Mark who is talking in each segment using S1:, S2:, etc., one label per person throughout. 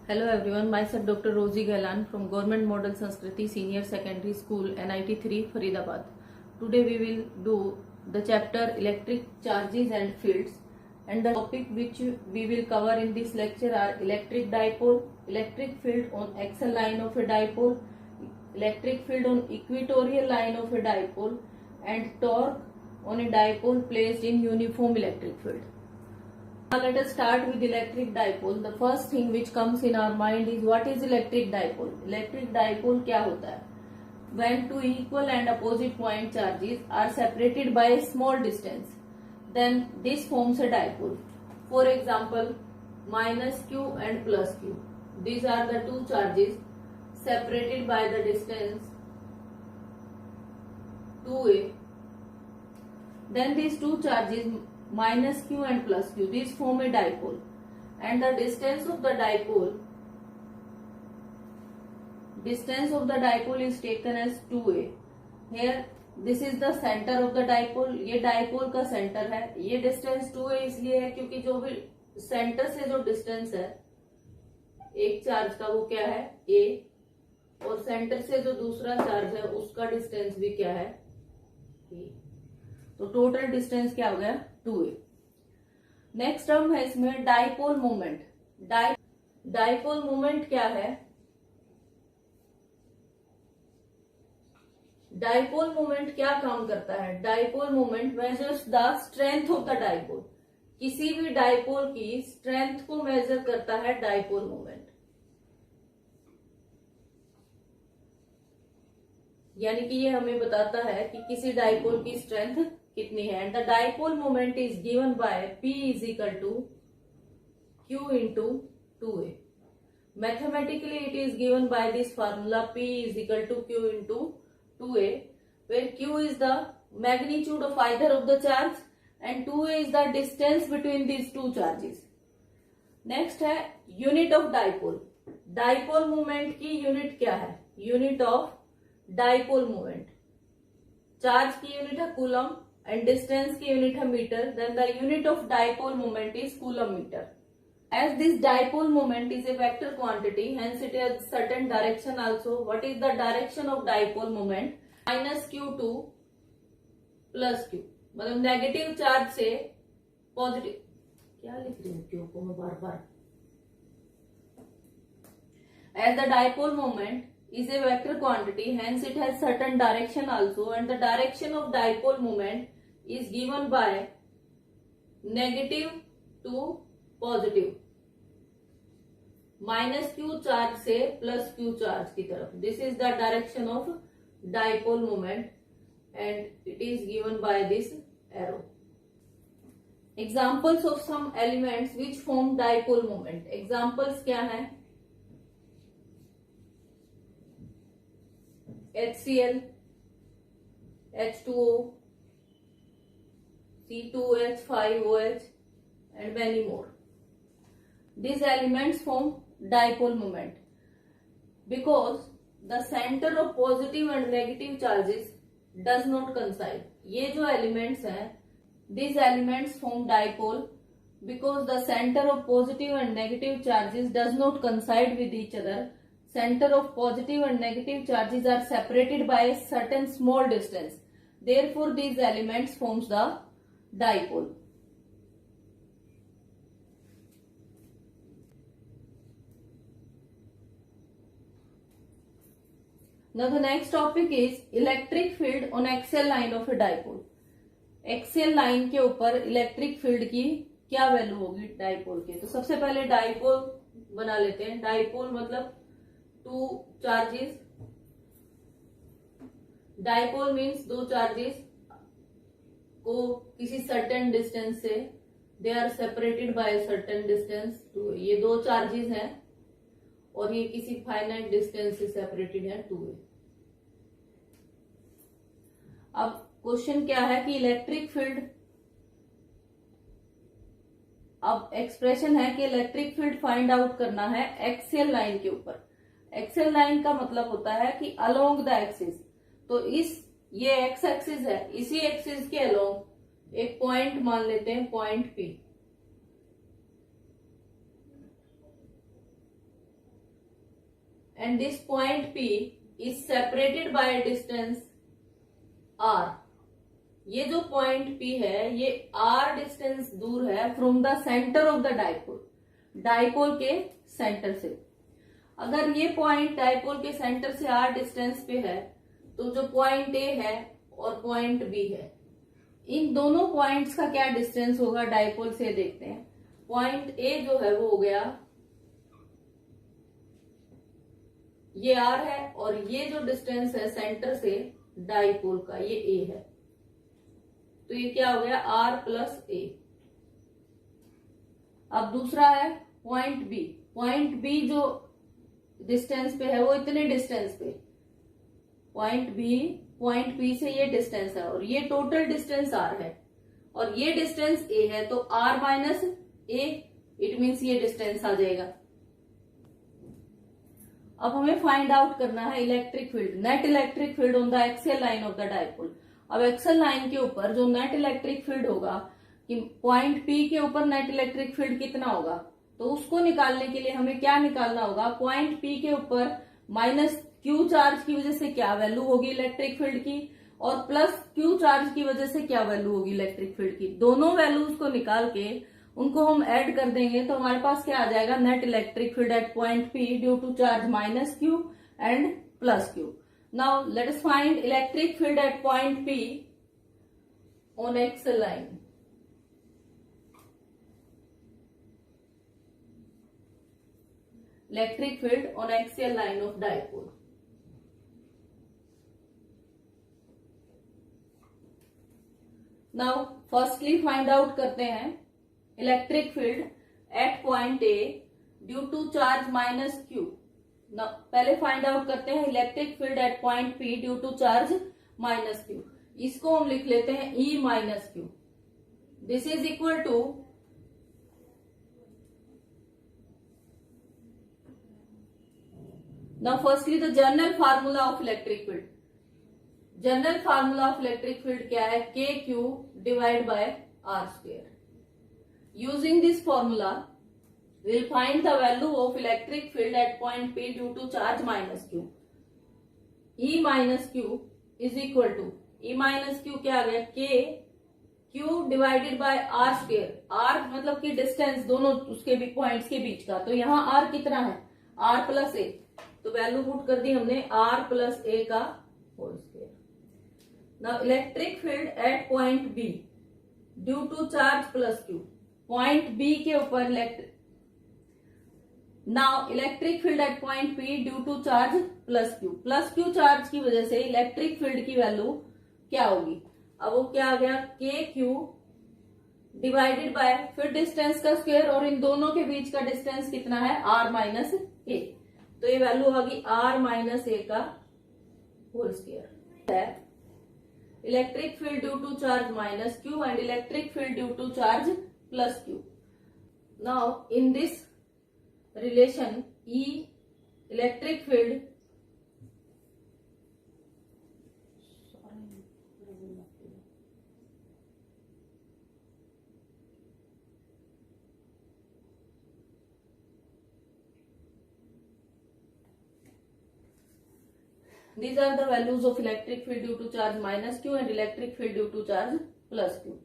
S1: Hello everyone, myself Dr. Rosie Gailan from Government Model Sanskriti Senior Secondary School NIT 3 Faridabad. Today we will do the chapter electric charges and fields, and the topic which we will cover in this lecture are electric dipole, electric field on axial line of a dipole, electric field on equatorial line of a dipole, and torque on a dipole placed in uniform electric field. Now let us start with electric dipole. The first thing which comes in our mind is what is electric dipole? Electric dipole क्या होता है? When two equal and opposite point charges are separated by a small distance, then this forms a dipole. For example, minus q and plus q. These are the two charges separated by the distance 2a. Then these two charges minus q and plus q, these form a dipole, and the distance of the dipole is taken as 2a. Here this is the center of the dipole, ये dipole का center है. ये distance 2a इसलिए है क्योंकि जो भी center से जो distance है एक चार्ज का वो क्या है a, और center से जो दूसरा चार्ज है उसका distance भी क्या है a. तो टोटल डिस्टेंस क्या हो गया 2a. नेक्स्ट टर्म है इसमें डाइपोल मोमेंट. डाइपोल मोमेंट क्या है? डाइपोल मोमेंट क्या काम करता है? Dipole moment measures the strength of the dipole. किसी भी डाइपोल की स्ट्रेंथ को मेजर करता है डाइपोल मोमेंट. यानी कि ये हमें बताता है कि किसी डाइपोल की स्ट्रेंथ कितनी है. And the dipole moment is given by P is equal to Q into 2a. Mathematically it is given by this formula P is equal to Q into 2a, where Q is the magnitude of either of the charge and 2a is the distance between these two charges. Next है unit of dipole. Dipole moment की unit क्या है? Unit of dipole moment. Charge की unit है coulomb and distance की unit है meter, then the unit of dipole moment is coulomb meter. As this dipole moment is a vector quantity, hence it has certain direction also. What is the direction of dipole moment? Minus q2 plus q. मतलब negative charge से positive, क्या लिख रही हूँ Q को मैं बार बार. As the dipole moment is a vector quantity, hence it has certain direction also, and the direction of dipole moment is given by negative to positive. Minus q charge से plus q charge की तरफ. This is the direction of dipole moment and it is given by this arrow. Examples of some elements which form dipole moment. Examples क्या है? HCl, H2O, C2H5OH and many more. These elements form dipole moment because the center of positive and negative charges does not coincide. ये जो elements हैं, these elements form dipole because the center of positive and negative charges does not coincide with each other. Center of positive and negative charges are separated by a certain small distance. Therefore, these elements forms the dipole. Now the next topic is electric field on axial line of a dipole. Axial line के ऊपर electric field की क्या value होगी dipole के? तो सबसे पहले dipole बना लेते हैं. डाइपोल मतलब टू चार्जेस. डाइपोल मीन्स दो चार्जेस को किसी सर्टेन डिस्टेंस से they are separated by certain distance. तो ये दो चार्जेस हैं और ये किसी फाइनाइट डिस्टेंस से सेपरेटेड है 2a. अब क्वेश्चन क्या है कि इलेक्ट्रिक फील्ड, अब एक्सप्रेशन है कि इलेक्ट्रिक फील्ड फाइंड आउट करना है एक्सियल लाइन के ऊपर. एक्सियल लाइन का मतलब होता है कि अलोंग द एक्सिस. तो ये एक्स एक्सिस है, इसी एक्सिस के अलोंग एक पॉइंट मान लेते हैं, point P. and this point P is separated by a distance R. ये जो पॉइंट P है ये R डिस्टेंस दूर है from the centre of the dipole, dipole के सेंटर से। अगर ये पॉइंट डाइपोल के सेंटर से R डिस्टेंस पे है तो जो पॉइंट A है और पॉइंट B है, इन दोनों पॉइंट्स का क्या डिस्टेंस होगा डाइपोल से देखते हैं। पॉइंट A जो है वो हो गया, ये R है, और ये जो डिस्टेंस है सेंटर से डाइपोल का ये A है, तो ये क्या हो गया R प्लस A। अब दूसरा है पॉइंट B। पॉइंट B जो डिस्टेंस पे है वो इतने डिस्टेंस पे, पॉइंट P से ये डिस्टेंस है और ये टोटल डिस्टेंस R है और ये डिस्टेंस A है, तो R minus A, it means ये डिस्टेंस आ जाएगा। अब हमें फाइंड आउट करना है electric field, net electric field on the axial line of the dipole. अब एक्सियल लाइन के ऊपर जो नेट इलेक्ट्रिक फील्ड होगा कि पॉइंट P के ऊपर नेट इलेक्ट्रिक फील्ड कितना होगा, तो उसको निकालने के लिए हमें क्या निकालना होगा, पॉइंट P के ऊपर माइनस Q चार्ज की वजह से क्या वैल्यू होगी इलेक्ट्रिक फील्ड की, और प्लस Q चार्ज की वजह से क्या वैल्यू होगी इलेक्ट्रिक फील्ड की। दोनों वैल्यूज को निकाल के उनको हम ऐड कर देंगे तो हमारे पास क्या आ जाएगा, net electric field at point P due to charge minus Q and plus Q। Now let us find electric field at point P on axial line. Electric field on axial line of dipole. Now firstly find out करते हैं electric field at point A due to charge minus Q। पहले find out करते हैं electric field at point P due to charge minus Q। इसको हम लिख लेते हैं E minus Q। This is equal to now firstly the general formula of electric field. General formula of electric field क्या है, KQ divide by R square. Using this formula, we will find the value of electric field at point P due to charge minus Q. E minus Q is equal to, E minus Q क्या आ गया, K Q divided by R square. R मतलब कि distance दोनों उसके भी points के बीच का, तो यहाँ R कितना है, R प्लस A, तो वैल्यू पुट कर दी हमने R प्लस A का whole square. Now electric field at point B due to charge plus Q। Point B के ऊपर electric field at point P due to charge plus Q charge की वजह से electric field की value क्या होगी। अब वो क्या आ गया, KQ डिवाइडेड बाय फिर डिस्टेंस का स्क्वायर, और इन दोनों के बीच का डिस्टेंस कितना है, R माइनस A, तो ये वैल्यू होगी R माइनस A का होल स्क्वायर है। Electric field due to charge minus Q and electric field due to charge plus Q. Now in this relation E electric field these are the values of electric field due to charge minus Q and electric field due to charge plus Q.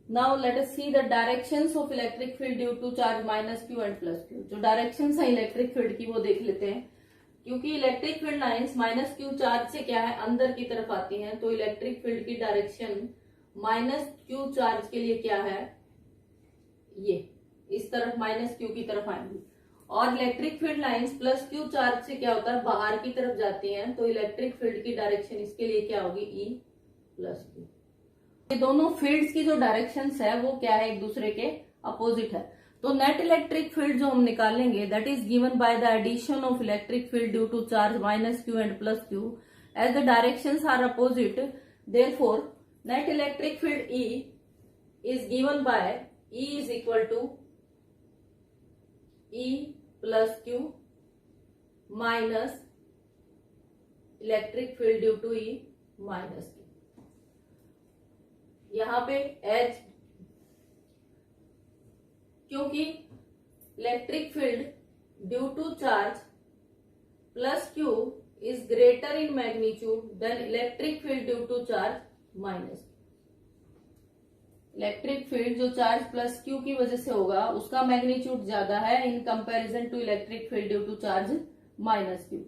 S1: Now let us see the directions of electric field due to charge minus Q and plus Q. जो directions है electric field की वो देख लेते हैं, क्योंकि electric field lines minus Q charge से क्या है अंदर की तरफ आती हैं, तो इलेक्ट्रिक फील्ड की डायरेक्शन माइनस Q चार्ज के लिए क्या है, ये इस तरफ माइनस Q की तरफ आएंगी, और electric field lines plus Q charge से क्या होता है बाहर की तरफ जाती हैं, तो इलेक्ट्रिक फील्ड की डायरेक्शन इसके लिए क्या होगी, E प्लस Q। ये दोनों फील्ड्स की जो डायरेक्शंस है वो क्या है, एक दूसरे के अपोजिट है। तो नेट इलेक्ट्रिक फील्ड जो हम निकालेंगे that is given by the addition of electric field due to charge minus Q and plus Q as the directions are opposite, therefore net electric field E is given by E is equal to E plus Q minus electric field due to E minus Q। यहाँ पे H, क्योंकि electric field due to charge plus Q is greater in magnitude than electric field due to charge minus. Electric field जो charge plus Q की वजह से होगा उसका magnitude ज्यादा है in comparison to electric field due to charge minus Q.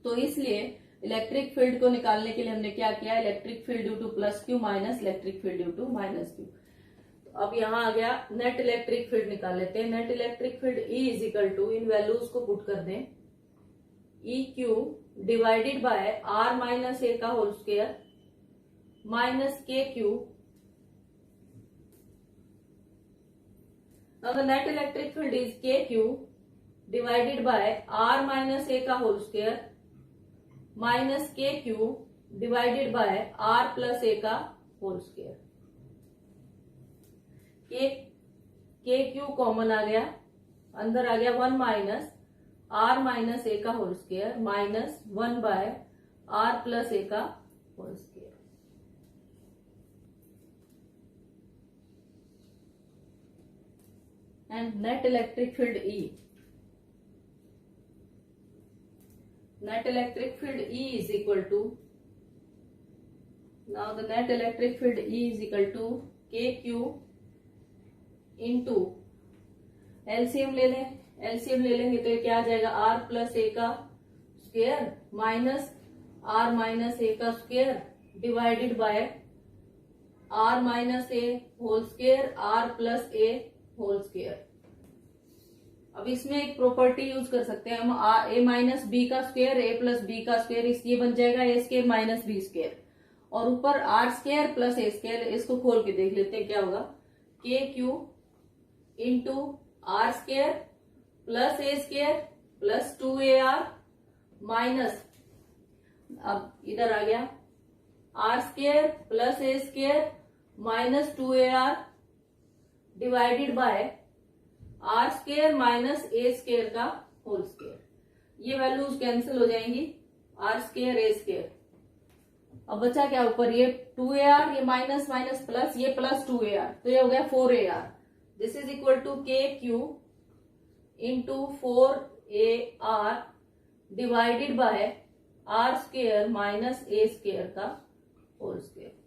S1: तो इसलिए इलेक्ट्रिक फील्ड को निकालने के लिए हमने क्या किया, electric field due to plus Q minus electric field due to minus Q. अब यहाँ आ गया नेट इलेक्ट्रिक फील्ड निकाल लेते हैं। Net electric field E is equal to, इन वैल्यूज को पुट कर दें, E Q divided by R minus A का whole square minus K Q. Now the net electric field is KQ divided by R minus A का whole square minus KQ divided by R plus A का whole square। KQ common आ गया, अंदर आ गया 1 minus R minus A का whole square minus 1 by R plus A का whole square. And net electric field E. Net electric field E is equal to, now the net electric field E is equal to KQ into LCM ले लें, LCM ले लेंगे तो ये क्या आ जाएगा, R प्लस A का square minus R minus A का square divided by R minus A whole square R plus A whole square. अब इसमें एक प्रॉपर्टी यूज कर सकते हैं हम, ए माइनस बी का स्क्वायर ए प्लस बी का स्क्वायर, ये बन जाएगा A square minus B square, और ऊपर आर स्क्वायर प्लस ए स्क्वायर। इसको खोल के देख लेते हैं क्या होगा, के Q into R square plus ए स्क्वायर प्लस 2AR माइनस, अब इधर आ गया R square plus A square minus 2AR divided by are square minus A square का होल स्क्वायर। ये वैल्यूज कैंसिल हो जाएंगी, आर स्क्वायर ए स्क्वायर। अब बचा क्या ऊपर, ये 2AR, ये माइनस माइनस प्लस, ये प्लस 2AR, तो ये हो गया 4AR। This is equal to के Q into 4AR divided by are square minus A square का होल स्क्वायर।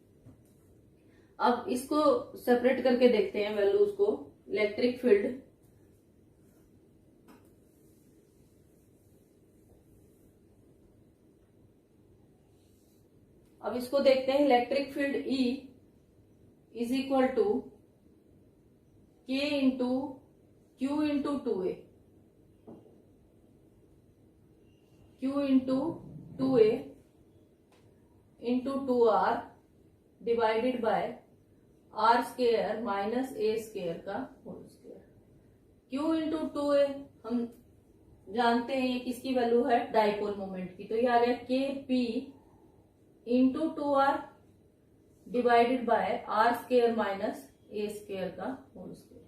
S1: अब इसको सेपरेट करके देखते हैं वैल्यूज को। इलेक्ट्रिक फील्ड, अब इसको देखते हैं, electric field E is equal to K into Q into 2A, Q into 2A into 2R divided by are square minus A square का whole square. Q into 2A हम जानते हैं ये किसकी वैल्यू है, डाइपोल मोमेंट की, तो ये आ गया KP into 2R divided by are square minus A square का होल स्क्वायर।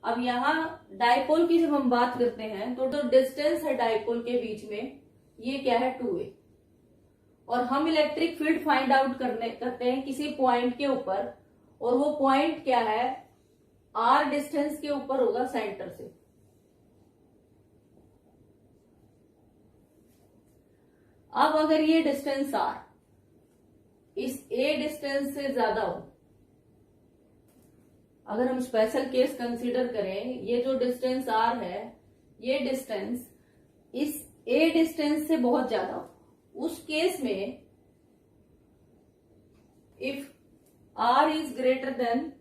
S1: अब यहाँ डाइपोल की जब हम बात करते हैं तो जो डिस्टेंस है डाइपोल के बीच में ये क्या है, 2A, और हम इलेक्ट्रिक फील्ड फाइंड आउट करते हैं किसी पॉइंट के ऊपर, और वो पॉइंट क्या है, R डिस्टेंस के ऊपर होगा सेंटर से। अब अगर ये डिस्टेंस R इस A डिस्टेंस से ज्यादा हो, अगर हम स्पेशल केस कंसीडर करें, ये जो डिस्टेंस R है ये डिस्टेंस इस A डिस्टेंस से बहुत ज्यादा हो, उस केस में if R is greater than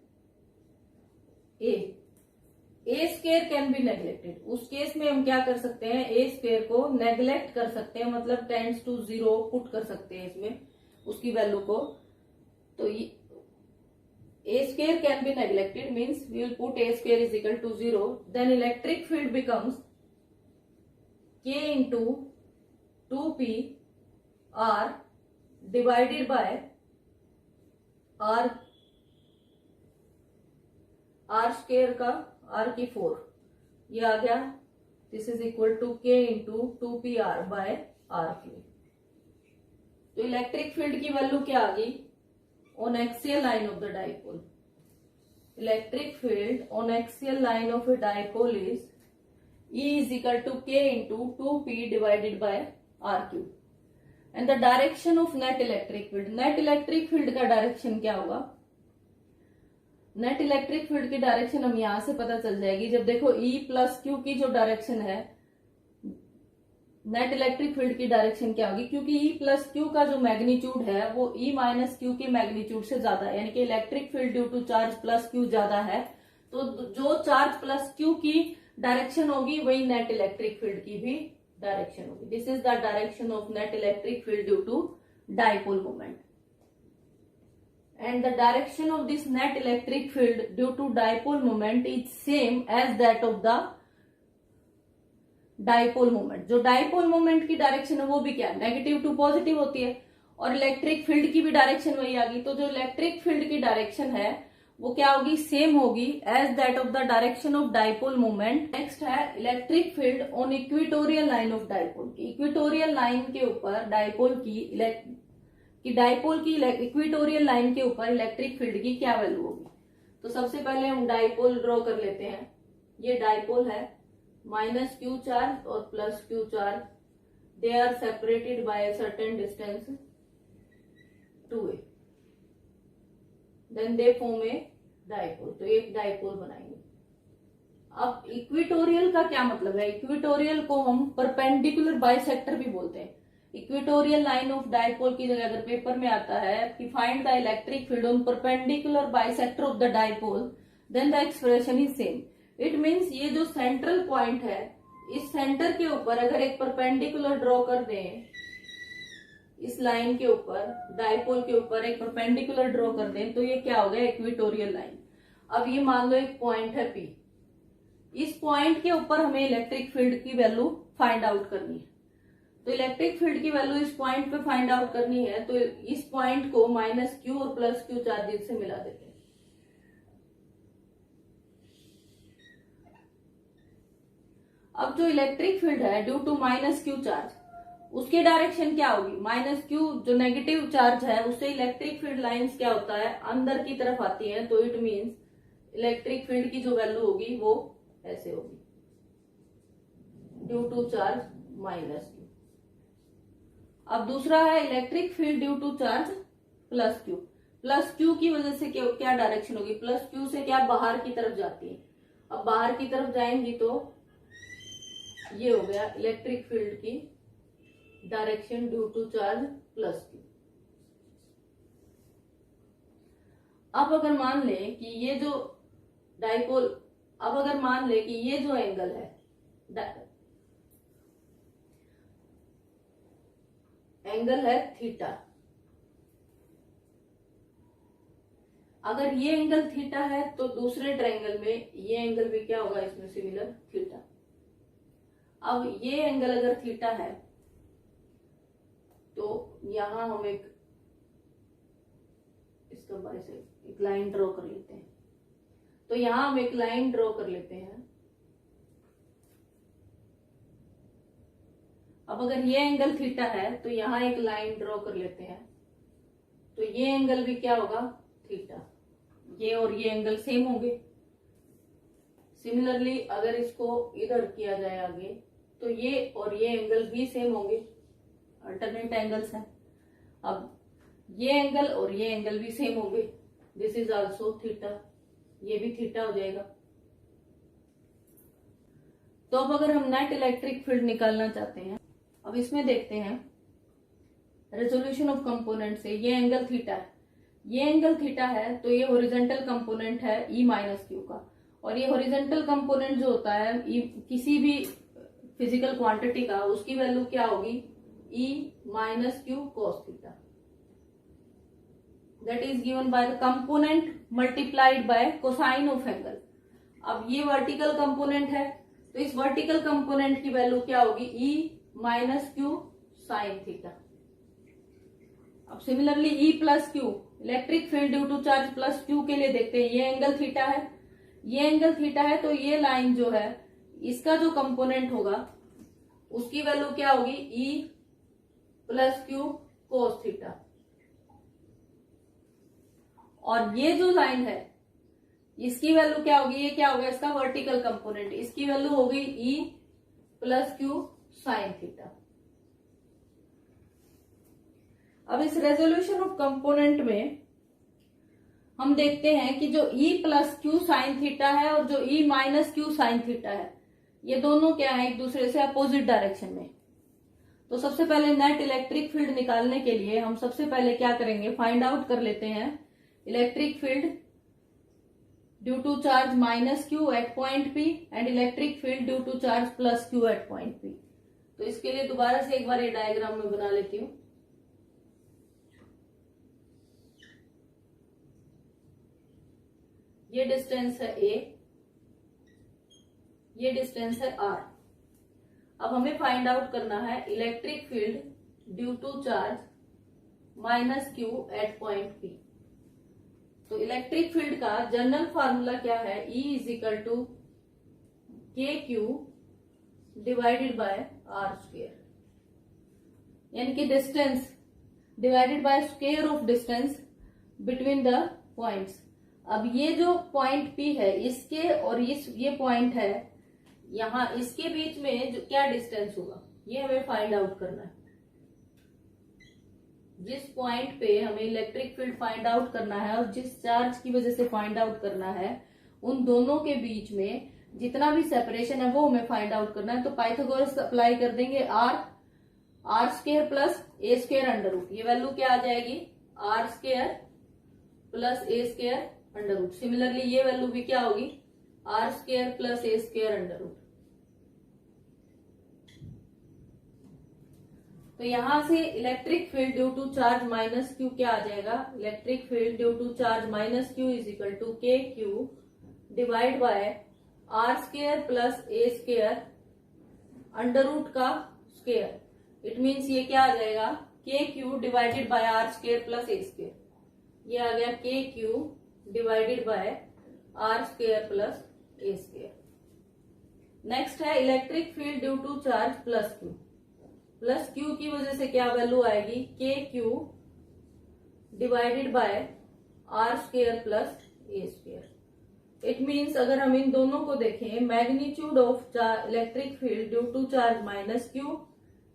S1: A square can be neglected. उस केस में हम क्या कर सकते हैं, A स्क्वायर को नेग्लेक्ट कर सकते हैं, मतलब टेंड्स टू 0 पुट कर सकते हैं इसमें उसकी वैल्यू को। तो A square can be neglected means we will put A square is equal to 0, then electric field becomes K into 2P R divided by R square का R की 4, ये आ गया, this is equal to K into 2PR by R Q. तो electric field की value क्या आ गई, on axial line of the dipole, electric field on axial line of a dipole is E is equal to K into 2P divided by R cube. And the direction of net electric field. Net electric field का direction क्या होगा? Net electric field की direction हम यहां से पता चल जाएगी जब देखो E प्लस क्यू की जो डायरेक्शन है, नेट इलेक्ट्रिक फील्ड की डायरेक्शन क्या होगी, क्योंकि E प्लस क्यू का जो मैग्नीट्यूड है वो E माइनस क्यू के मैग्नीट्यूड से ज्यादा है, यानी कि electric field due to charge plus Q ज्यादा है, तो जो चार्ज प्लस क्यू की डायरेक्शन होगी वही नेट इलेक्ट्रिक फील्ड की भी डायरेक्शन होगी. This is the direction of net electric field due to dipole moment. And the direction of this net electric field due to dipole moment is same as that of the dipole moment. जो dipole moment की direction है वो भी क्या, negative to positive होती है, और electric field की भी डायरेक्शन वही आ गई, तो जो इलेक्ट्रिक फील्ड की डायरेक्शन है वो क्या होगी, सेम होगी as that of the direction of dipole moment. Next है electric field on equatorial line of dipole. Equatorial line के ऊपर डाइपोल की इक्वेटोरियल लाइन के ऊपर इलेक्ट्रिक फील्ड की क्या वैल्यू होगी. तो सबसे पहले हम डाइपोल ड्रॉ कर लेते हैं. ये डाइपोल है, माइनस क्यू चार्ज और plus Q charge, they are separated by a certain distance 2a, then they form a dipole. तो एक डाइपोल बनाएंगे. अब इक्वेटोरियल का क्या मतलब है, इक्वेटोरियल को हम परपेंडिकुलर बाइसेक्टर भी बोलते हैं. इक्वेटोरियल लाइन ऑफ डाइपोल की जगह अगर पेपर में आता है कि find the electric field on perpendicular bisector of the dipole, then the expression is same. It means ये जो सेंट्रल पॉइंट है, इस सेंटर के ऊपर अगर एक परपेंडिकुलर ड्रॉ कर दें, इस लाइन के ऊपर, डाइपोल के ऊपर एक परपेंडिकुलर ड्रॉ कर दें, तो ये क्या हो गया, इक्वेटोरियल लाइन. अब ये मान लो एक पॉइंट है P, इस पॉइंट के ऊपर हमें इलेक्ट्रिक फील्ड की वैल्यू फाइंड आउट करनी है. तो इलेक्ट्रिक फील्ड की वैल्यू इस पॉइंट पे फाइंड आउट करनी है, तो इस पॉइंट को माइनस क्यू और प्लस क्यू चार्जेस से मिला देते हैं. अब जो इलेक्ट्रिक फील्ड है due to minus Q charge, उसकी डायरेक्शन क्या होगी, माइनस क्यू जो नेगेटिव चार्ज है उससे इलेक्ट्रिक फील्ड लाइंस क्या होता है, अंदर की तरफ आती है. तो इट मीन्स इलेक्ट्रिक फील्ड की जो वैल्यू होगी वो ऐसे होगी, due to charge minus Q. अब दूसरा है electric field due to charge plus Q. Plus Q की वजह से क्या डायरेक्शन होगी, प्लस क्यू से क्या बाहर की तरफ जाती है. अब बाहर की तरफ जाएंगी तो ये हो गया इलेक्ट्रिक फील्ड की direction due to charge plus Q. अब अगर मान ले कि ये जो डाइपोल, अब अगर मान ले कि ये जो एंगल है, एंगल है थीटा. अगर ये एंगल थीटा है तो दूसरे ट्रायंगल में ये एंगल भी क्या होगा, इसमें सिमिलर थीटा. अब ये एंगल अगर थीटा है तो यहां हम एक इसका बाइसेक्ट एक लाइन ड्रॉ कर लेते हैं. तो यहां हम एक लाइन ड्रॉ कर लेते हैं. अब अगर ये एंगल थीटा है तो यहां एक लाइन ड्रॉ कर लेते हैं, तो ये एंगल भी क्या होगा, थीटा. ये और ये एंगल सेम होंगे. सिमिलरली अगर इसको इधर किया जाए आगे, तो ये और ये एंगल भी सेम होंगे, अल्टरनेट एंगल्स हैं. अब ये एंगल और ये एंगल भी सेम होंगे, दिस इज आल्सो थीटा, ये भी थीटा हो जाएगा. तो अब अगर हम नेट इलेक्ट्रिक फील्ड निकालना चाहते हैं, अब इसमें देखते हैं रेजोल्यूशन ऑफ कंपोनेंट से. ये एंगल थीटा है, ये एंगल थीटा है, तो ये हॉरिजॉन्टल कंपोनेंट है E माइनस क्यू का. और ये हॉरिजॉन्टल कंपोनेंट जो होता है किसी भी फिजिकल क्वांटिटी का, उसकी वैल्यू क्या होगी, E minus Q cos theta. That is given by the component multiplied by cosine of angle. अब ये वर्टिकल कंपोनेंट है, तो इस वर्टिकल कंपोनेंट की वैल्यू क्या होगी, E minus Q sine theta. अब similarly E plus Q, electric field due to charge plus Q के लिए देखते हैं. ये एंगल थीटा है, ये एंगल थीटा है, तो ये लाइन जो है इसका जो कंपोनेंट होगा उसकी वैल्यू क्या होगी, E plus Q cos theta. और ये जो लाइन है इसकी वैल्यू क्या होगी, ये क्या होगा, इसका वर्टिकल कंपोनेंट, इसकी वैल्यू होगी E plus Q sine theta. अब इस रेजोल्यूशन ऑफ कंपोनेंट में हम देखते हैं कि जो E plus Q sine theta है और जो E minus Q sine theta है, ये दोनों क्या है, एक दूसरे से अपोजिट डायरेक्शन में। तो सबसे पहले नेट इलेक्ट्रिक फील्ड निकालने के लिए हम सबसे पहले क्या करेंगे, फाइंड आउट कर लेते हैं electric field due to charge minus Q at point P and electric field due to charge plus Q at point P. तो इसके लिए दोबारा से एक बार ये डायग्राम में बना लेती हूँ। ये डिस्टेंस है a, ये डिस्टेंस है r। अब हमें फाइंड आउट करना है electric field due to charge minus Q at point p। तो इलेक्ट्रिक फील्ड का जनरल फार्मूला क्या है, E इज इक्वल टू के Q divided by R square, यानी कि distance divided by square of distance between the points. अब ये जो पॉइंट P है, इसके और ये पॉइंट है यहां, इसके बीच में जो क्या डिस्टेंस होगा ये हमें फाइंड आउट करना है। जिस पॉइंट पे हमें इलेक्ट्रिक फील्ड फाइंड आउट करना है और जिस चार्ज की वजह से फाइंड आउट करना है, उन दोनों के बीच में जितना भी सेपरेशन है वो हमें फाइंड आउट करना है। तो पाइथागोरस अप्लाई कर देंगे, आर स्क्वायर प्लस ए स्क्वायर अंडर रूट। ये वैल्यू क्या आ जाएगी, आर स्क्वायर प्लस ए स्क्वायर अंडर रूट। सिमिलरली ये वैल्यू भी क्या होगी, आर स्क्वायर प्लस ए स्क्वायर अंडर रूट। तो यहां से electric field due to charge minus q क्या आ जाएगा, electric field due to charge minus Q is equal to के q divide by are square plus A square under root का square. It means ये क्या आ जाएगा, k Q divided by are square plus A square. ये आ गया k Q divided by are square plus A square. Next है electric field due to charge plus Q. Plus Q की वजह से क्या वैल्यू आएगी, k Q divided by are square plus A square. It means अगर हम इन दोनों को देखें, magnitude of electric field due to charge minus Q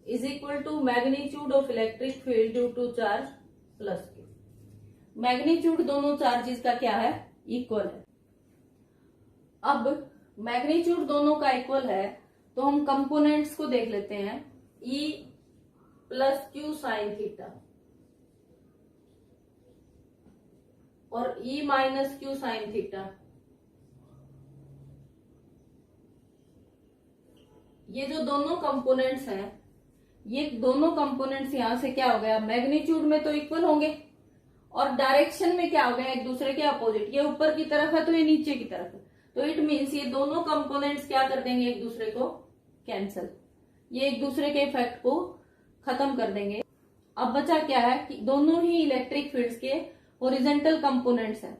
S1: is equal to magnitude of electric field due to charge plus Q. Magnitude दोनों charges का क्या है, इक्वल है। अब मैग्नीट्यूड दोनों का इक्वल है तो हम कंपोनेंट्स को देख लेते हैं, E plus Q sine theta और E minus Q sine theta. ये जो दोनों कंपोनेंट्स हैं, ये दोनों कंपोनेंट्स यहां से क्या हो गया, मैग्नीट्यूड में तो इक्वल होंगे और डायरेक्शन में क्या हो गया, एक दूसरे के अपोजिट। ये ऊपर की तरफ है तो ये नीचे की तरफ है, तो इट मीन्स ये दोनों कंपोनेंट्स क्या कर देंगे, एक दूसरे को कैंसल, ये एक दूसरे के इफेक्ट को खत्म कर देंगे। अब बचा क्या है कि दोनों ही इलेक्ट्रिक फील्ड्स के हॉरिजॉन्टल कंपोनेंट्स हैं।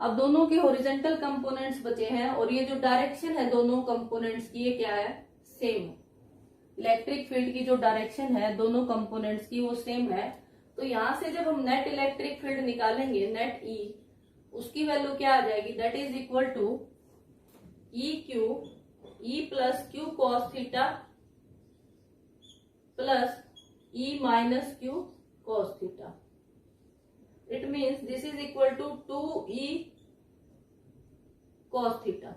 S1: अब दोनों के हॉरिजॉन्टल कंपोनेंट्स बचे हैं और ये जो डायरेक्शन है दोनों कंपोनेंट्स की, ये क्या है, सेम। इलेक्ट्रिक फील्ड की जो डायरेक्शन है दोनों कंपोनेंट्स की वो सेम है। तो यहां से जब हम नेट इलेक्ट्रिक फील्ड निकालेंगे, नेट ई, उसकी वैल्यू क्या आ जाएगी, that is equal to E Q, E plus Q cos theta plus E minus Q cos theta. It means this is equal to 2e cos theta.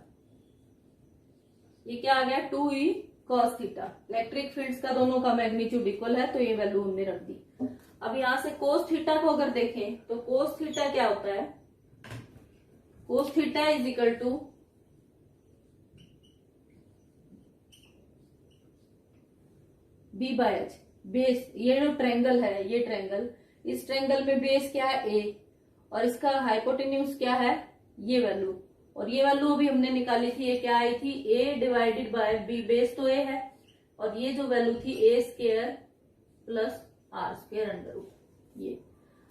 S1: ये क्या आ गया, 2e cos theta. Electric fields का दोनों का magnitude equal है तो ये वैल्यू हमने रख दी। अब यहां से कोस थीटा को अगर देखें तो कोस थीटा क्या होता है, cos theta is equal to B by H. Base, ये जो ट्रायंगल है, ये ट्रायंगल, इस ट्रायंगल में बेस क्या है, ए, और इसका हाइपोटेन्यूज क्या है, ये वैल्यू। और ये वैल्यू अभी हमने निकाली थी, ये क्या आई थी, a divided by b. Base तो ए है और ये जो वैल्यू थी a square plus r square under root. ये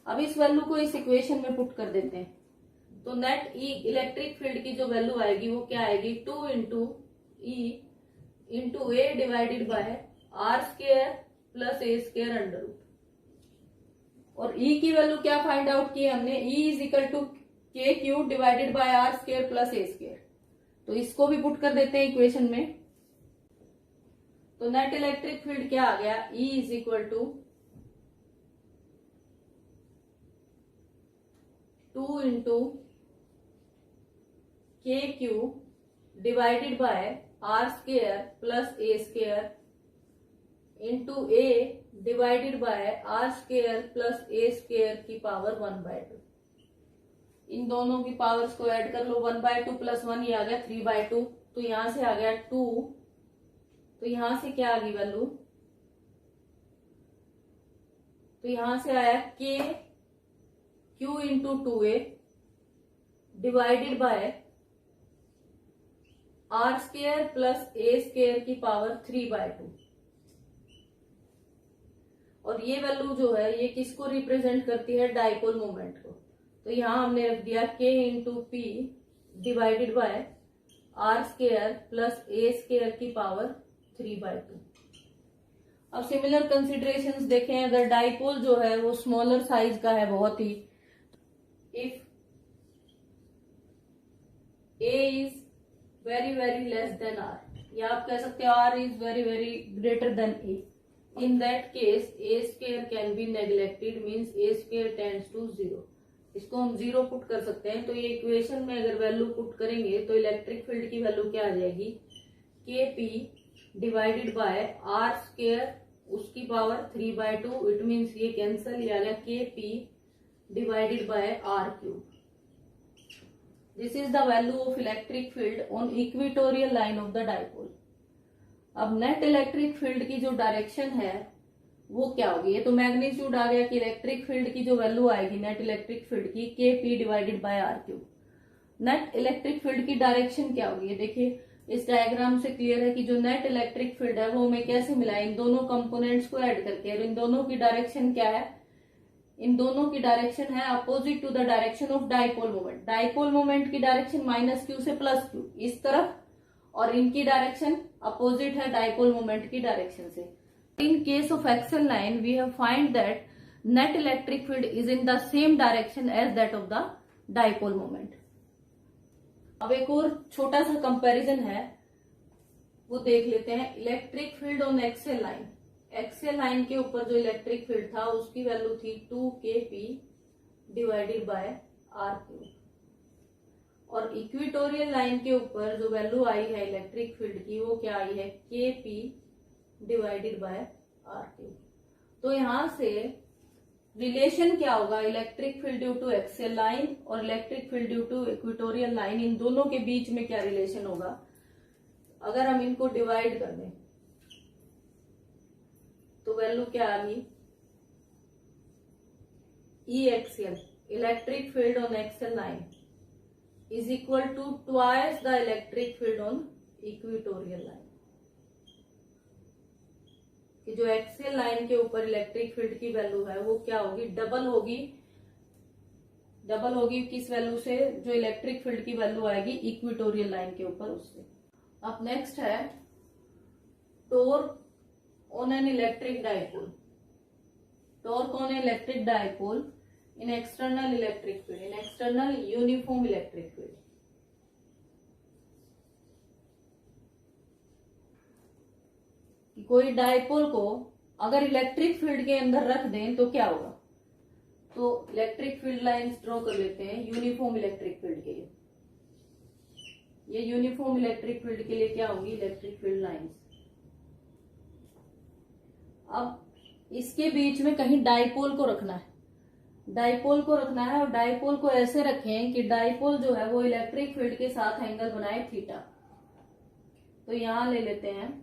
S1: अब इस वैल्यू को इस इक्वेशन में पुट कर देते हैं तो नेट ई इलेक्ट्रिक फील्ड की जो वैल्यू आएगी वो क्या आएगी, 2 into E into A divided by are square plus A square under root. और E की वैल्यू क्या फाइंड आउट की हमने, E इज इक्वल टू के Q divided by are square plus A square. तो इसको भी पुट कर देते हैं इक्वेशन में। तो नेट इलेक्ट्रिक फील्ड क्या आ गया, E is equal to 2 into k Q divided by are square plus A square into A divided by are square plus A square की पावर 1/2। इन दोनों की पावर्स को ऐड कर लो, 1/2 प्लस 1 ये आ गया 3/2। तो यहां से आ गया 2, तो यहां से क्या आ गई वैल्यू, तो यहां से आया K Q into 2a divided by are square plus A square की पावर 3/2। और ये वैल्यू जो है ये किसको रिप्रेजेंट करती है, डाइपोल मोमेंट को। तो यहां हमने रख दिया K into P divided by are square plus A square की पावर 3/2। अब सिमिलर कंसिडरेशंस देखें, अगर डाइपोल जो है वो स्मॉलर साइज का है बहुत ही, if a is very very less than r, या आप कह सकते हो r is very very greater than a, in that case a square can be neglected, means a square tends to 0। इसको हम 0 पुट कर सकते हैं। तो ये इक्वेशन में अगर वैल्यू पुट करेंगे तो इलेक्ट्रिक फील्ड की वैल्यू क्या आ जाएगी, K P divided by are square उसकी पावर 3/2। इट मीन्स ये कैंसल, ये आ गया K P divided by are cube. This is the value of electric field on equatorial line of the dipole. अब नेट इलेक्ट्रिक फील्ड की जो direction है वो क्या होगी, ये तो मैग्नीट्यूड आ गया कि इलेक्ट्रिक फील्ड की जो वैल्यू आएगी नेट इलेक्ट्रिक फील्ड की, K P divided by are cube. Net electric field की डायरेक्शन क्या होगी, ये देखिए इस डायग्राम से क्लियर है कि जो नेट इलेक्ट्रिक फील्ड है वो हमें कैसे मिला, इन दोनों कंपोनेंट्स को ऐड करके। और इन दोनों की डायरेक्शन क्या है, इन दोनों की डायरेक्शन है opposite to the direction of dipole moment. Dipole moment की डायरेक्शन -q से +q इस तरफ, और इनकी डायरेक्शन अपोजिट है डाइपोल मोमेंट की डायरेक्शन से। In case of axial line we have find that net electric field is in the same direction as that of the dipole moment. अब एक और छोटा सा कंपैरिजन है वो देख लेते हैं। Electric field on axle line, axle line के ऊपर जो इलेक्ट्रिक फील्ड था उसकी वैल्यू थी 2kp divided by are cube, और इक्वेटोरियल लाइन के ऊपर जो वैल्यू आई है इलेक्ट्रिक फील्ड की वो क्या आई है, kp divided by are cube. तो यहां से रिलेशन क्या होगा, electric field due to axial line और electric field due to equatorial line, इन दोनों के बीच में क्या रिलेशन होगा, अगर हम इनको डिवाइड कर दें तो वैल्यू क्या आ गई, E axial electric field on axial line is equal to twice the electric field on equatorial line. कि जो एक्सियल लाइन के ऊपर इलेक्ट्रिक फील्ड की वैल्यू है वो क्या होगी, डबल होगी। डबल होगी किस वैल्यू से, जो इलेक्ट्रिक फील्ड की वैल्यू आएगी इक्वेटोरियल लाइन के ऊपर उससे। अब नेक्स्ट है torque on an electric dipole. Torque on an electric dipole in external electric field, in external uniform electric field. कोई डाइपोल को अगर इलेक्ट्रिक फील्ड के अंदर रख दें तो क्या होगा, तो इलेक्ट्रिक फील्ड लाइंस ड्रॉ कर लेते हैं यूनिफॉर्म इलेक्ट्रिक फील्ड के लिए। ये यूनिफॉर्म इलेक्ट्रिक फील्ड के लिए क्या होगी, इलेक्ट्रिक फील्ड लाइंस। अब इसके बीच में कहीं डाइपोल को रखना है, डाइपोल को रखना है, और डाइपोल को ऐसे रखें कि डाइपोल जो है वो इलेक्ट्रिक फील्ड के साथ एंगल बनाए थीटा। तो यहां ले लेते हैं,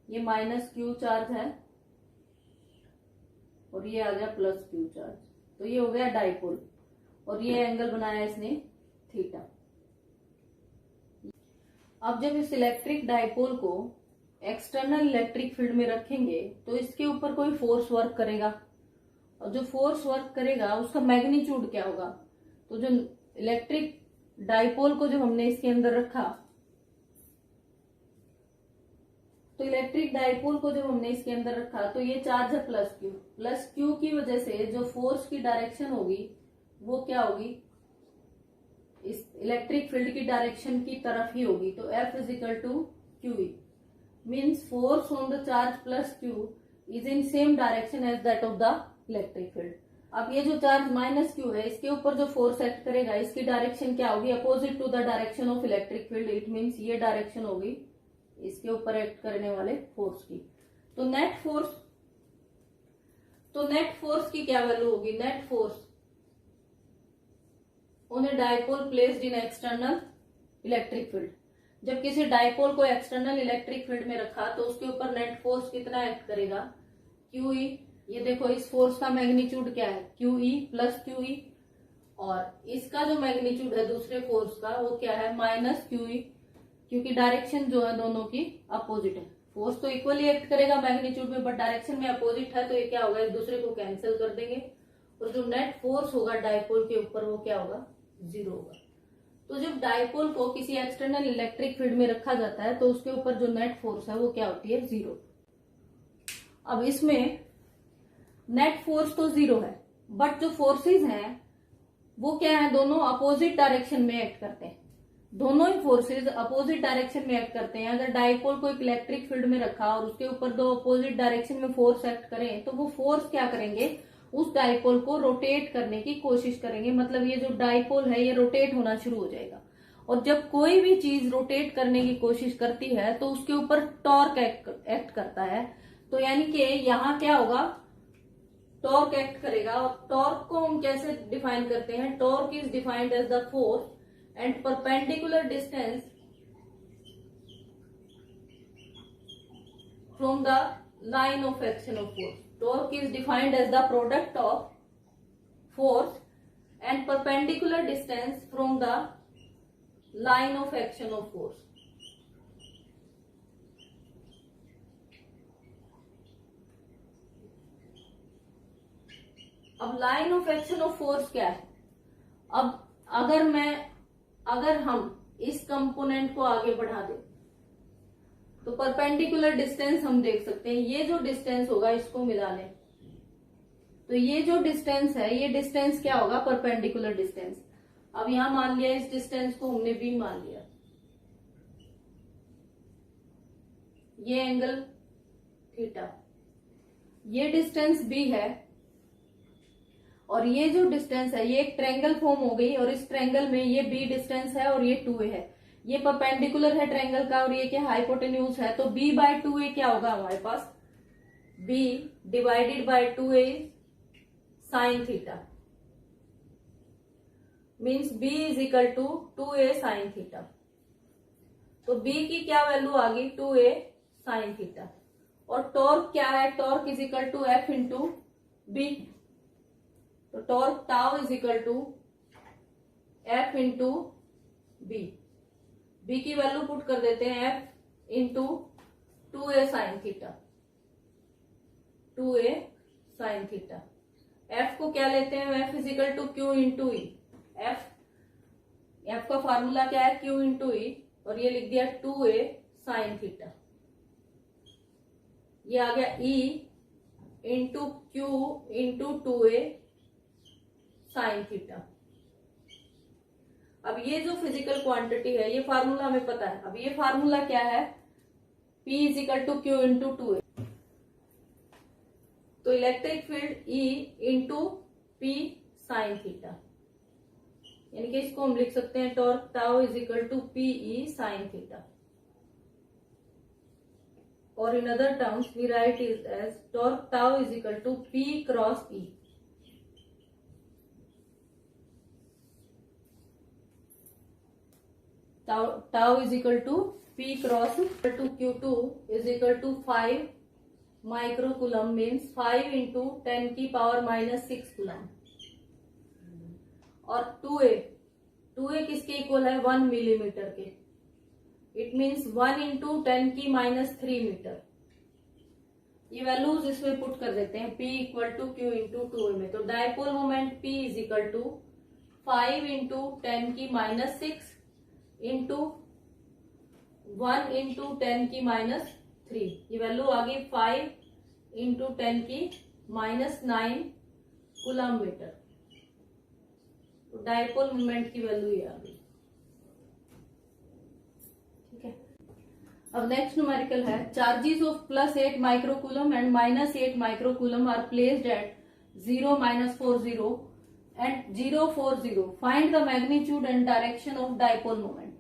S1: ये -q चार्ज है और ये आ गया +q चार्ज, तो ये हो गया डाइपोल, और ये एंगल बनाया इसने थीटा। अब जब इस इलेक्ट्रिक डाइपोल को एक्सटर्नल इलेक्ट्रिक फील्ड में रखेंगे तो इसके ऊपर कोई फोर्स वर्क करेगा, और जो फोर्स वर्क करेगा उसका मैग्नीट्यूड क्या होगा। तो जो इलेक्ट्रिक डाइपोल को जब हमने इसके अंदर रखा, तो इलेक्ट्रिक डाइपोल को जब हमने इसके अंदर रखा तो ये चार्ज है +q की वजह से जो फोर्स की डायरेक्शन होगी वो क्या होगी, इस इलेक्ट्रिक फील्ड की डायरेक्शन की तरफ ही होगी। तो F = QE, means force on the charge plus q is in same direction as that of the electric field. अब ये जो चार्ज माइनस क्यू है इसके ऊपर जो फोर्स एक्ट करेगा इसकी डायरेक्शन क्या होगी, opposite to the direction of electric field. It means ये डायरेक्शन होगी इसके ऊपर एक्ट करने वाले फोर्स की. तो नेट फोर्स की क्या वैल्यू होगी, net force on a dipole placed in external electric field. जब किसी डाइपोल को एक्सटर्नल इलेक्ट्रिक फील्ड में रखा तो उसके ऊपर नेट फोर्स कितना एक्ट करेगा, क्यूई. ये देखो इस फोर्स का मैग्नीट्यूड क्या है, क्यूई प्लस क्यूई, और इसका जो मैग्नीट्यूड है दूसरे फोर्स का वो क्या है, माइनस क्यूई, क्योंकि डायरेक्शन जो है दोनों की अपोजिट है. फोर्स तो इक्वली एक्ट करेगा मैग्नीट्यूड में, बट डायरेक्शन में अपोजिट है, तो ये क्या होगा, एक दूसरे को कैंसिल कर देंगे, और जो नेट फोर्स होगा डाइपोल के ऊपर वो क्या होगा, 0 होगा. तो जब डाइपोल को किसी एक्सटर्नल इलेक्ट्रिक फील्ड में रखा जाता है तो उसके ऊपर जो नेट फोर्स है वो क्या होती है, 0. अब इसमें नेट फोर्स तो 0 है, बट जो फोर्सेस हैं वो क्या है, दोनों अपोजिट डायरेक्शन में एक्ट करते हैं. दोनों ही फोर्सेस अपोजिट डायरेक्शन में एक्ट करते हैं. अगर डाइपोल को एक इलेक्ट्रिक फील्ड में रखा और उसके ऊपर दो अपोजिट डायरेक्शन में फोर्स एक्ट करें तो वो फोर्स क्या करेंगे, उस डाइपोल को रोटेट करने की कोशिश करेंगे. मतलब ये जो डाइपोल है ये रोटेट होना शुरू हो जाएगा. और जब कोई भी चीज रोटेट करने की कोशिश करती है तो उसके ऊपर टॉर्क एक्ट करता है. तो यानी कि यहाँ क्या होगा, टॉर्क एक्ट करेगा. और टॉर्क को हम कैसे डिफाइन करते हैं, torque is defined as the force and perpendicular distance from the line of action of force. Torque is defined as the product of force and perpendicular distance from the line of action of force. अब line of action of force क्या है. अब अगर हम इस component को आगे बढ़ा दें तो परपेंडिकुलर डिस्टेंस हम देख सकते हैं. ये जो डिस्टेंस होगा इसको मिला लें तो ये जो डिस्टेंस है ये डिस्टेंस क्या होगा, परपेंडिकुलर डिस्टेंस. अब यहां मान लिया इस डिस्टेंस को हमने बी मान लिया. ये एंगल थीटा, ये डिस्टेंस बी है, और ये जो डिस्टेंस है ये एक ट्रायंगल फॉर्म हो गई, और इस ट्रायंगल में ये बी डिस्टेंस है और ये 2a है. ये परपेंडिकुलर है ट्रायंगल का और ये क्या हाइपोटेन्यूज है. तो b बाय 2a क्या होगा हमारे पास, b divided by 2a sine theta, means b is equal to 2a sine theta. तो b की क्या वैल्यू आ गई, 2a साइन थीटा. और टॉर्क क्या है, torque is equal to f into b. तो torque tau is equal to f into b. B की value put कर देते हैं f into 2a sine theta, 2a sine theta. f को क्या लेते हैं, f is equal to q into E. f का फार्मूला क्या है, q इंटू ई, और ये लिख दिया 2a साइन थीटा. ये आ गया e into Q into 2a sine theta. अब ये जो फिजिकल क्वांटिटी है ये फार्मूला हमें पता है. अब ये फार्मूला क्या है, P is equal to q into 2a. तो electric field E into p sine theta, यानी कि इसको हम लिख सकते हैं torque tau is equal to p E sine theta. और in other terms we write is as torque tau is equal to P cross E. tau is equal to P cross to Q2 is equal to 5 microcoulomb, means 5 into 10 की power minus 6 coulomb. और 2a किसके equal है, 1 millimetre के. It means 1 into 10 की minus 3 metre. ये values इसमें put कर देते हैं, P equal to Q into 2a में. तो dipole moment P is equal to 5 into 10 की माइनस 6 इंटू 1 इंटू 10 की माइनस 3. ये वैल्यू आ गई 5 इंटू 10 की माइनस 9 कूलम मीटर. तो डायपोल मोमेंट की वैल्यू ये आ गई. ठीक है. अब नेक्स्ट न्यूमेरिकल है, charges of +8 microcoulomb and -8 microcoulomb are placed at 0, -40 and 0, 40. Find the magnitude and direction of dipole moment.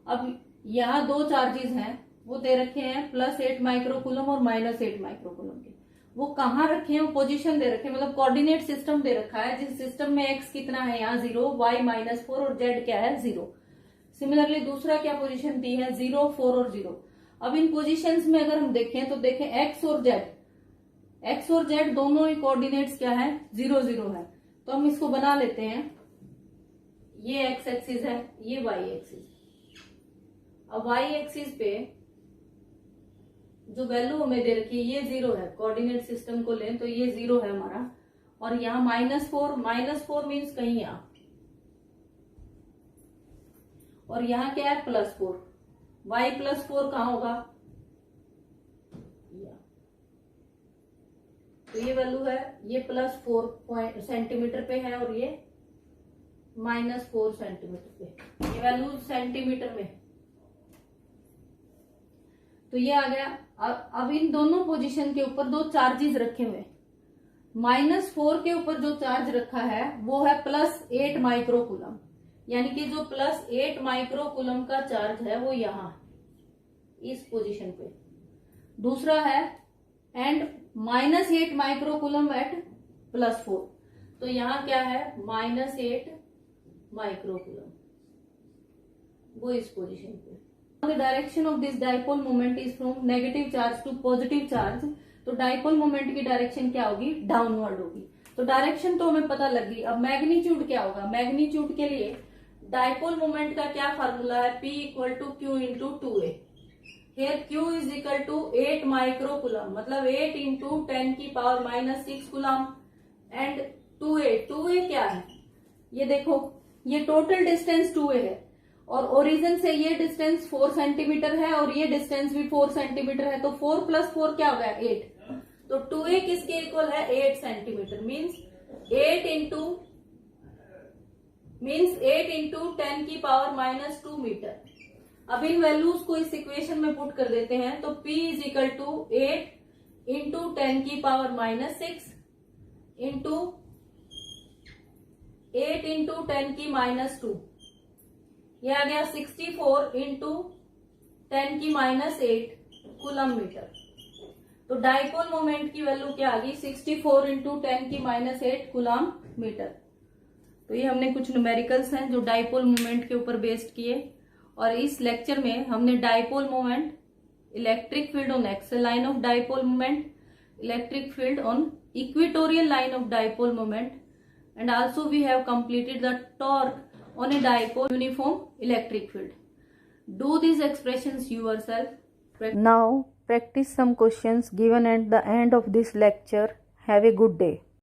S1: अब यहाँ दो चार्जेस हैं, वो दे रखे हैं +8 माइक्रोकूलम और -8 माइक्रोकूलम के. वो कहाँ रखे हैं, वो पोजीशन दे रखे हैं, मतलब कोऑर्डिनेट सिस्टम दे रखा है, जिस सिस्टम में x कितना है यहाँ 0, y -4 और z क्या है 0. सिमिलरली दूसरा क्या पोजीशन दी है 0, 4 और 0. अब इन पोजीशंस में अगर हम देखें तो देखें x और z दोनों ही कोऑर्डिनेट्स क्या है 0, 0 है. तो हम इसको बना लेते हैं, ये x एक्सिस है, ये y एक्सिस. अब y एक्सिस पे जो वैल्यू हमें दे रखी है ये 0 है, कोऑर्डिनेट सिस्टम को लें तो ये 0 है हमारा, और यहाँ -4 मीन्स कहीं यहाँ, और यहाँ क्या है +4. y +4 कहाँ होगा, तो ये वैल्यू है, ये +4 सेंटीमीटर पे है और ये -4 सेंटीमीटर पे, ये वैल्यू सेंटीमीटर में. तो ये आ गया. अब इन दोनों पोजीशन के ऊपर दो चार्जेस रखे हुए. -4 के ऊपर जो चार्ज रखा है वो है +8 माइक्रोकूलम, यानी कि जो +8 माइक्रोकूलम का चार्ज है वो यहाँ इस पोजीशन पे. दूसरा है एंड -8 माइक्रोकूलम एट +4, तो यहाँ क्या है -8 माइक्रोकूलम, वो इस पोजीशन पे. The direction of this dipole moment is from negative charge to positive charge. तो डाइपोल मोमेंट की डायरेक्शन क्या होगी, डाउनवर्ड होगी. तो डायरेक्शन तो हमें पता लगी. अब मैग्नीट्यूड क्या होगा, मैग्नीट्यूड के लिए डाइपोल मोमेंट का क्या फार्मूला है, P = Q × 2a. Here Q = 8 microcoulomb, मतलब 8 × 10⁻⁻6 कूलम एंड 2a क्या है, ये देखो, ये टोटल डिस्टेंस 2a है और ओरिजिन से ये डिस्टेंस 4 सेंटीमीटर है और ये डिस्टेंस भी 4 सेंटीमीटर है. तो 4 + 4 क्या हो गया 8. तो 2a किसके इक्वल है 8 सेंटीमीटर, मीन्स 8 × 10⁻² मीटर. अब इन वैल्यूज को इस इक्वेशन में पुट कर देते हैं तो P = 8 × 10⁻6 इंटू 8 × 10⁻², ये आ गया 64 × 10⁻8 कूलम मीटर. तो डाइपोल मोमेंट की वैल्यू क्या आ गई 64 × 10⁻8 कूलम मीटर. तो ये हमने कुछ न्यूमेरिकल्स हैं जो डाइपोल मोमेंट के ऊपर बेस्ड किए, और इस लेक्चर में हमने dipole moment, electric field on axial line of dipole moment, electric field on equatorial line of dipole moment, and also we have completed the torque on a dipole uniform electric field. Do these expressions yourself.
S2: Now practice some questions given at the end of this lecture. Have a good day.